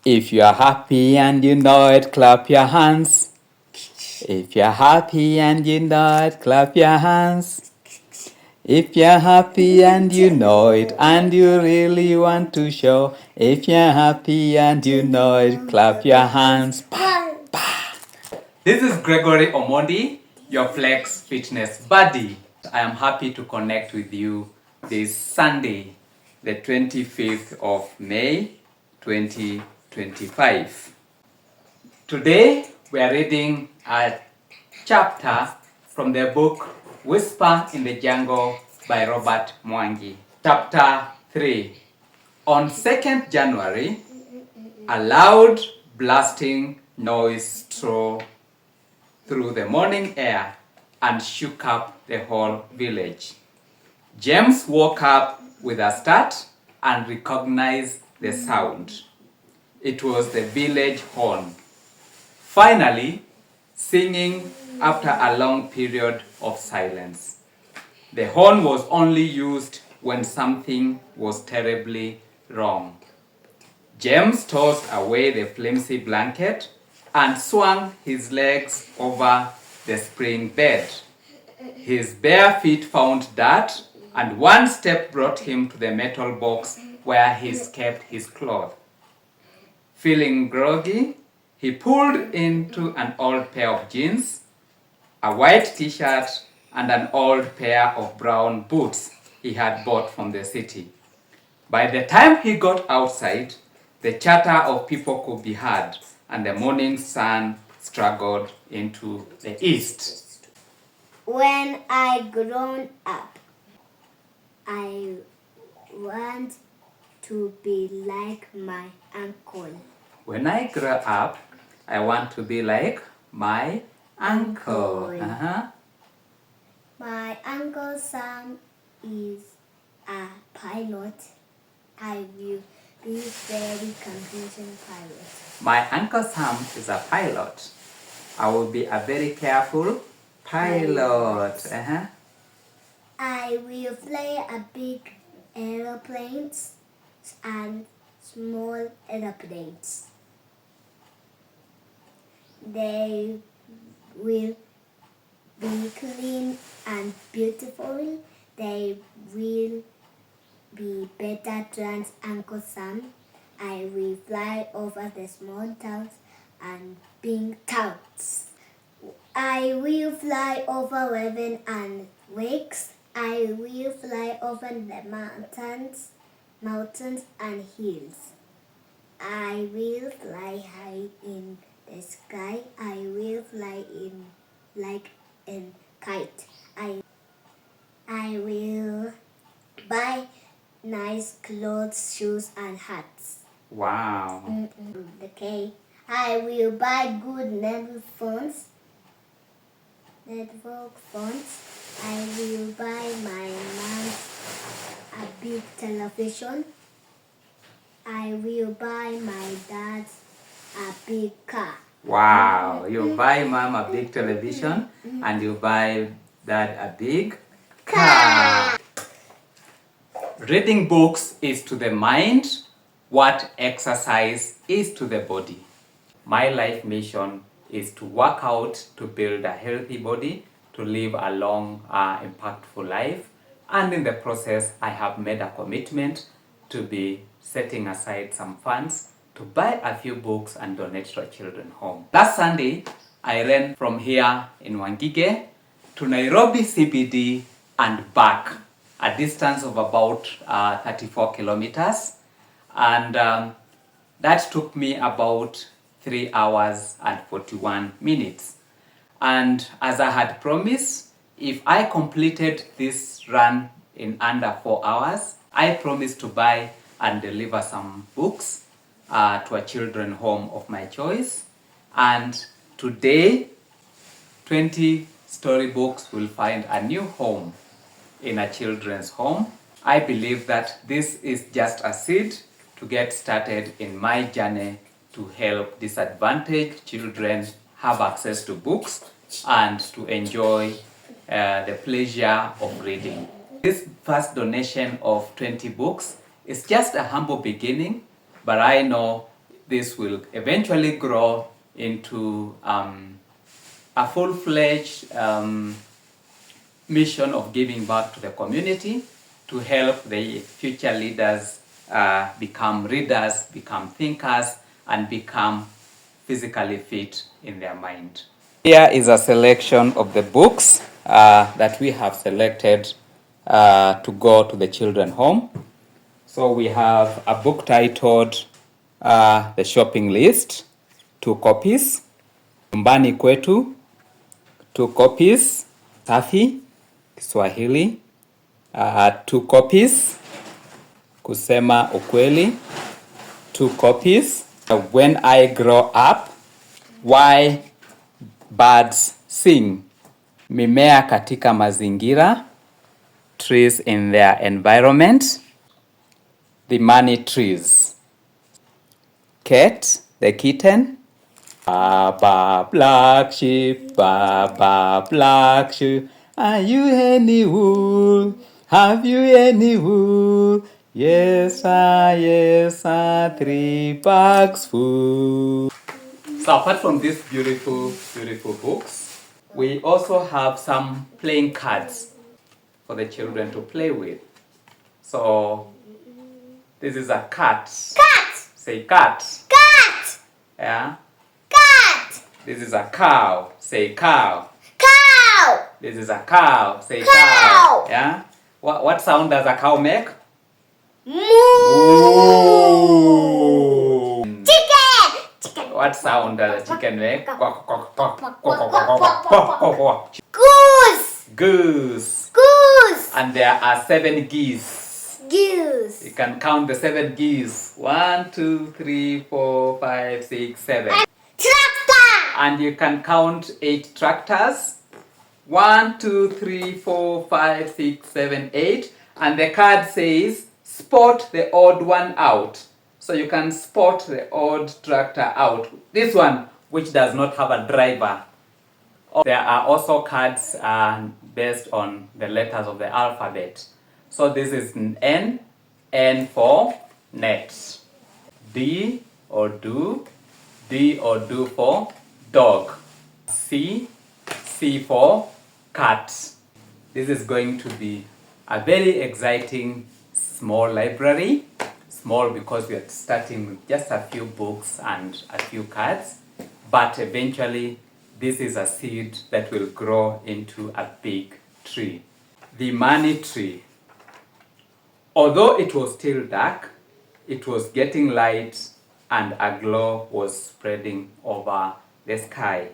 If you're happy and you know it, clap your hands. If you're happy and you know it, clap your hands. If you're happy and you know it, and you really want to show. If you're happy and you know it, clap your hands. This is Gregory Omondi, your Flex Fitness buddy. I am happy to connect with you this Sunday, the 25th of May, 2025. Today, we are reading a chapter from the book Whisper in the Jungle by Robert Wangige. Chapter 3. On 2nd January, a loud blasting noise through the morning air and shook up the whole village. James woke up with a start and recognized the sound. It was the village horn, finally singing after a long period of silence. The horn was only used when something was terribly wrong. James tossed away the flimsy blanket and swung his legs over the spring bed. His bare feet found dirt, and one step brought him to the metal box where he kept his clothes. Feeling groggy, he pulled into an old pair of jeans, a white t-shirt, and an old pair of brown boots he had bought from the city. By the time he got outside, the chatter of people could be heard, and the morning sun struggled into the east. When I grown up, I want to be like my uncle. When I grow up, I want to be like my uncle. My Uncle Sam is a pilot. I will be very confusing pilot. My Uncle Sam is a pilot. I will be a very careful pilot. I will fly a big aeroplanes and small aeroplanes. They will be clean and beautiful. They will be better than Uncle Sam. I will fly over the small towns and big towns. I will fly over rivers and lakes. I will fly over the mountains and hills. I will fly high in the sky. I will fly in like a kite. I will buy nice clothes, shoes, and hats. Wow. Okay. I will buy good network phones. I will buy my mom a big television. I will buy my dad a big car. Wow. You buy mom a big television and you buy dad a big car. Reading books is to the mind what exercise is to the body. My life mission is to work out to build a healthy body, to live a long, impactful life, and in the process, I have made a commitment to be setting aside some funds to buy a few books and donate to a children's home. Last Sunday, I ran from here in Wangige to Nairobi CBD and back, a distance of about 34 kilometers, and that took me about 3 hours and 41 minutes. And as I had promised, if I completed this run in under 4 hours, I promised to buy and deliver some books to a children's home of my choice. And today, 20 storybooks will find a new home in a children's home. I believe that this is just a seed to get started in my journey to help disadvantaged children have access to books and to enjoy the pleasure of reading. This first donation of 20 books is just a humble beginning, but I know this will eventually grow into a full-fledged mission of giving back to the community to help the future leaders become readers, become thinkers, and become physically fit in their mind. Here is a selection of the books that we have selected to go to the children home. So we have a book titled The Shopping List, 2 copies. Nyumbani Kwetu, 2 copies. Safi, Kiswahili, 2 copies. Kusema Ukweli, 2 copies. When I Grow Up, Why Birds Sing, Mimea katika mazingira, Trees in their environment, The Money Trees, Cat, the kitten, Baba black sheep, Baba black sheep, are you any wool? Have you any wool? Yes, sir, 3 bags full. So apart from these beautiful, beautiful books, we also have some playing cards for the children to play with. So this is a cat. Cat. Say cat. Cat. Yeah. Cat. This is a cow. Say cow. Cow. This is a cow. Say Cow. cow. Yeah. What sound does a cow make? Moo. Chicken. Chicken. What sound does a chicken make? Goose. Goose. Goose. And there are 7 geese. Goose. You can count the 7 geese. 1, 2, 3, 4, 5, 6, 7. Tractor. And you can count 8 tractors. 1, 2, 3, 4, 5, 6, 7, 8. And the card says, spot the odd one out. So you can spot the odd tractor out. This one, which does not have a driver. There are also cards based on the letters of the alphabet. So this is N, N for net. D or do, D or do for dog. C, C for cat. This is going to be a very exciting small library. Small because we are starting with just a few books and a few cards. But eventually, this is a seed that will grow into a big tree. The money tree. Although it was still dark, it was getting light and a glow was spreading over the sky.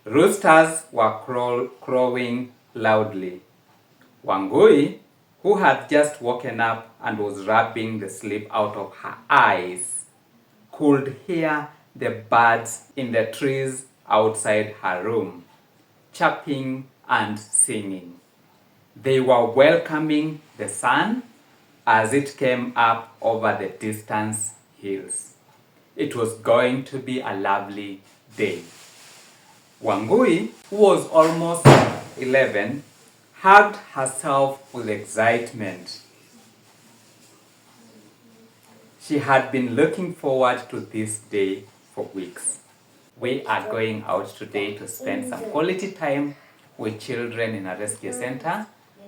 Roosters were crowing loudly. Wangige, who had just woken up and was rubbing the sleep out of her eyes, could hear the birds in the trees outside her room, chirping and singing. They were welcoming the sun as it came up over the distant hills. It was going to be a lovely day. Wangige, who was almost 11, hugged herself with excitement. She had been looking forward to this day for weeks. We are going out today to spend some quality time with children in a rescue center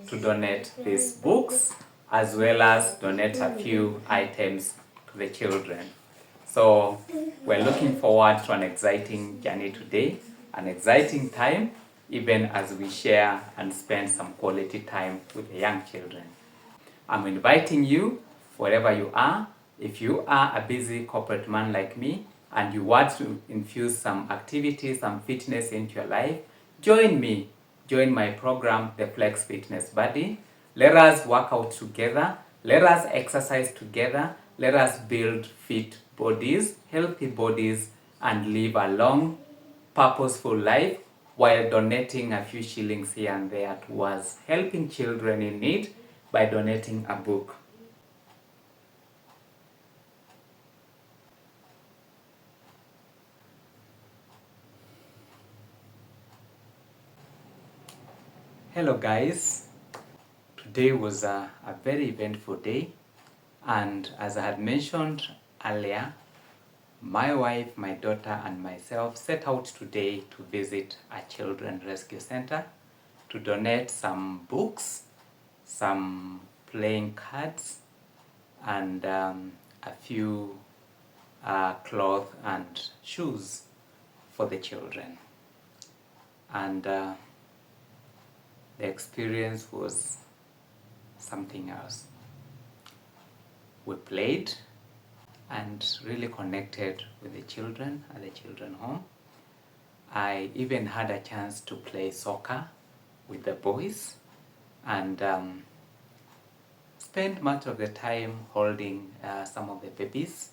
to donate these books as well as donate a few items to the children. So we're looking forward to an exciting journey today, an exciting time, even as we share and spend some quality time with the young children. I'm inviting you, wherever you are, if you are a busy corporate man like me and you want to infuse some activities, some fitness into your life, join me. Join my program, the Flex Fitness Buddy. Let us work out together. Let us exercise together. Let us build fit bodies, healthy bodies, and live a long, purposeful life while donating a few shillings here and there towards helping children in need by donating a book. Hello guys, today was a very eventful day, and as I had mentioned earlier, my wife, my daughter, and myself set out today to visit a children's rescue center to donate some books, some playing cards, and a few clothes and shoes for the children. And the experience was something else. We played and really connected with the children at the children's home. I even had a chance to play soccer with the boys and spent much of the time holding some of the babies.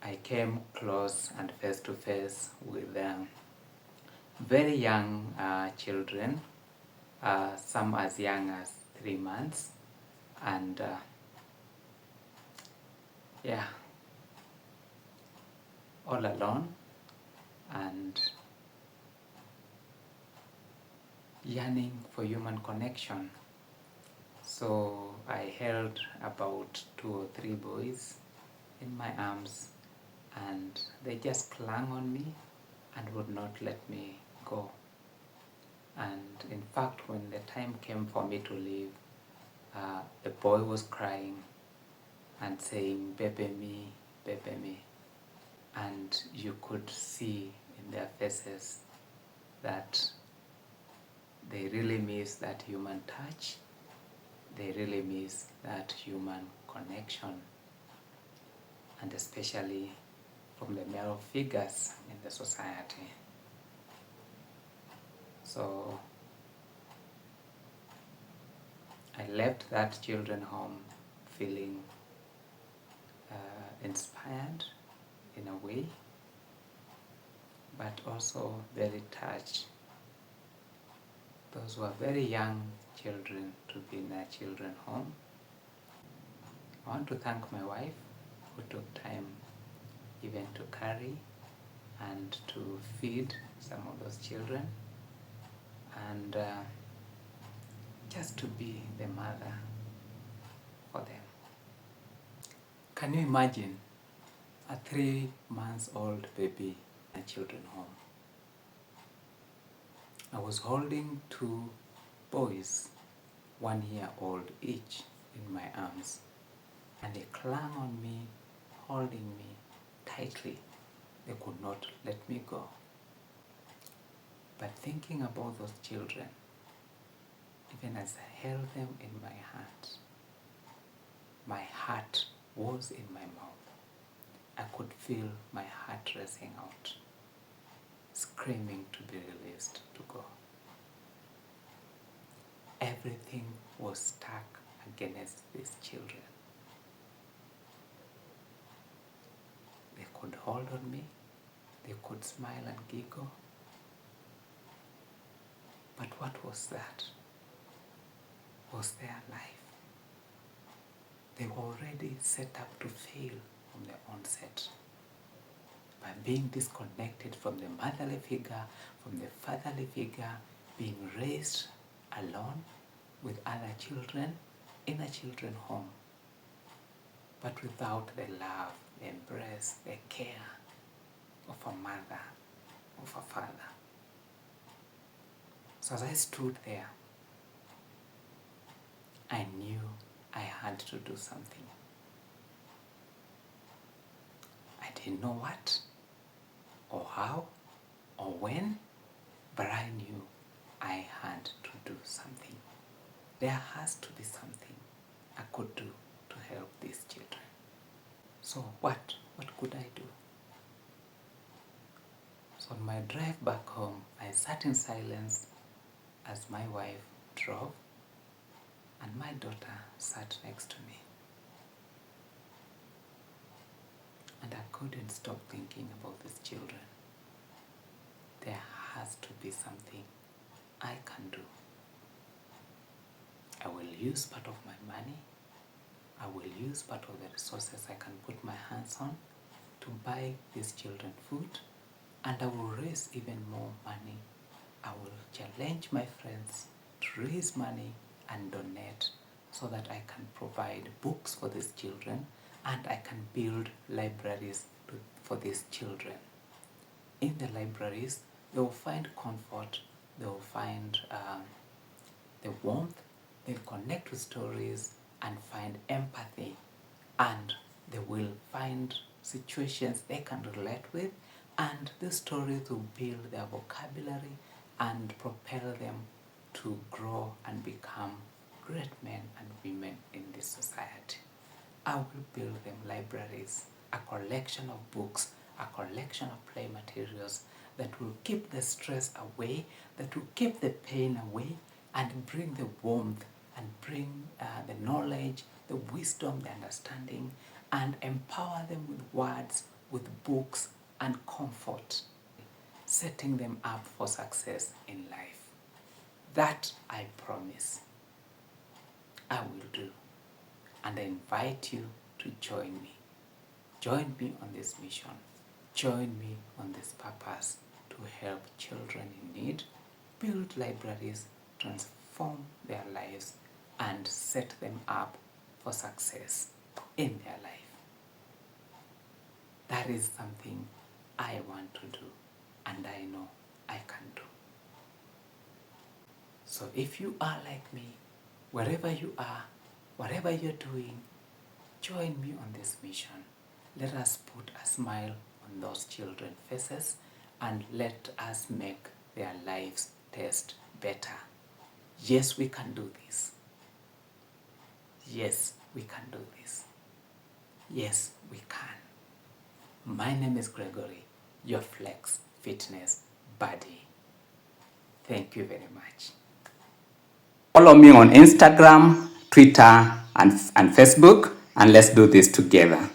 I came close and face to face with very young children, some as young as 3 months, and yeah, all alone and yearning for human connection. So I held about 2 or 3 boys in my arms, and they just clung on me and would not let me go. And in fact, when the time came for me to leave, the boy was crying and saying, "Baby me, baby me." And you could see in their faces that they really miss that human touch. They really miss that human connection, and especially from the male figures in the society. So I left that children home feeling inspired in a way, but also very touched. Those were very young children to be in a children home. I want to thank my wife who took time even to carry and to feed some of those children, and just to be the mother for them. Can you imagine a 3-month-old baby in a children home? I was holding 2 boys, 1 year old each, in my arms, and they clung on me, holding me tightly. They could not let me go. But thinking about those children, even as I held them in my heart was in my mouth. I could feel my heart racing out, screaming to be released to go. Everything was stuck against these children. They could hold on me, they could smile and giggle. But what was that? Was their life? They were already set up to fail from the onset. By being disconnected from the motherly figure, from the fatherly figure, being raised alone with other children in a children's home, but without the love, the embrace, the care of a mother, of a father. So as I stood there, I knew I had to do something. I didn't know what, or how, or when, but I knew I had to do something. There has to be something I could do to help these children. So what could I do? So on my drive back home, I sat in silence as my wife drove and my daughter sat next to me. And I couldn't stop thinking about these children. There has to be something I can do. I will use part of my money. I will use part of the resources I can put my hands on to buy these children food, and I will raise even more money. I will challenge my friends to raise money and donate so that I can provide books for these children and I can build libraries for these children. In the libraries, they will find comfort, they will find the warmth, they'll connect with stories and find empathy, and they will find situations they can relate with, and the stories will build their vocabulary and propel them to grow and become great men and women in this society. I will build them libraries, a collection of books, a collection of play materials that will keep the stress away, that will keep the pain away, and bring the warmth, and bring the knowledge, the wisdom, the understanding, and empower them with words, with books, and comfort, setting them up for success in life. That I promise I will do. And I invite you to join me. Join me on this mission. Join me on this purpose to help children in need, build libraries, transform their lives, and set them up for success in their life. That is something I want to do, and I know I can do. So if you are like me, wherever you are, whatever you're doing, join me on this mission. Let us put a smile on those children's faces, and let us make their lives taste better. Yes, we can do this. Yes, we can do this. Yes, we can. My name is Gregory, your Flex Fitness Buddy. Thank you very much. Follow me on Instagram, Twitter, and Facebook, and let's do this together.